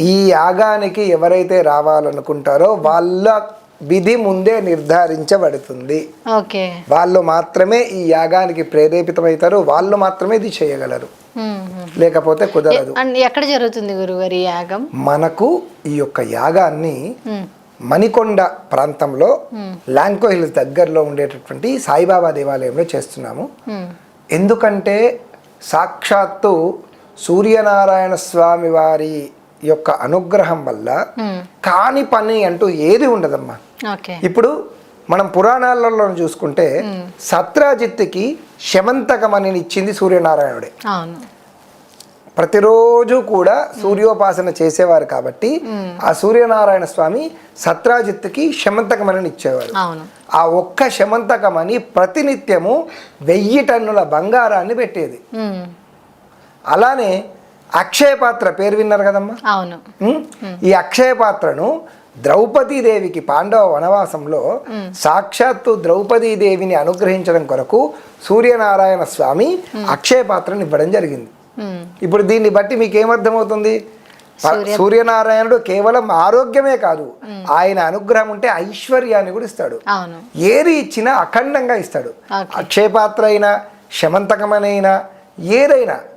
ఈ యాగానికి ఎవరైతే రావాలనుకుంటారో వాళ్ళ విధి ముందే నిర్ధారించబడుతుంది. ఓకే. వాళ్ళు మాత్రమే ఈ యాగానికి ప్రేరేపితమవుతారు, వాళ్ళు మాత్రమే ఇది చేయగలరు, లేకపోతే కుదరదు. ఎక్కడ జరుగుతుంది గురుగారి యాగం? మనకు ఈ యొక్క యాగాన్ని మణికొండ ప్రాంతంలో లాంకో హిల్స్ దగ్గరలో ఉండేటటువంటి సాయిబాబా దేవాలయంలో చేస్తున్నాము. ఎందుకంటే సాక్షాత్తు సూర్యనారాయణ స్వామి వారి యొక్క అనుగ్రహం వల్ల కాని పని అంటూ ఏది ఉండదమ్మా. ఇప్పుడు మనం పురాణాలలో చూసుకుంటే సత్రాజిత్తుకి శమంతకమని ఇచ్చింది సూర్యనారాయణుడే. ప్రతిరోజు కూడా సూర్యోపాసన చేసేవారు కాబట్టి ఆ సూర్యనారాయణ స్వామి సత్రాజిత్తుకి శమంతకమని ఇచ్చేవారు. ఆ ఒక్క శమంతకమని ప్రతినిత్యము 1000 టన్నుల బంగారాన్ని పెట్టేది. అలానే అక్షయ పాత్ర పేరు విన్నారు కదమ్మా. ఈ అక్షయ పాత్రను ద్రౌపదీదేవికి పాండవ వనవాసంలో సాక్షాత్తు ద్రౌపదీదేవిని అనుగ్రహించడం కొరకు సూర్యనారాయణ స్వామి అక్షయ పాత్రను ఇవ్వడం జరిగింది. ఇప్పుడు దీన్ని బట్టి మీకు ఏమర్థమవుతుంది? సూర్యనారాయణుడు కేవలం ఆరోగ్యమే కాదు, ఆయన అనుగ్రహం ఉంటే ఐశ్వర్యాన్ని కూడా ఇస్తాడు. ఏది ఇచ్చినా అఖండంగా ఇస్తాడు. అక్షయ పాత్ర అయినా శమంతకమనైనా ఏదైనా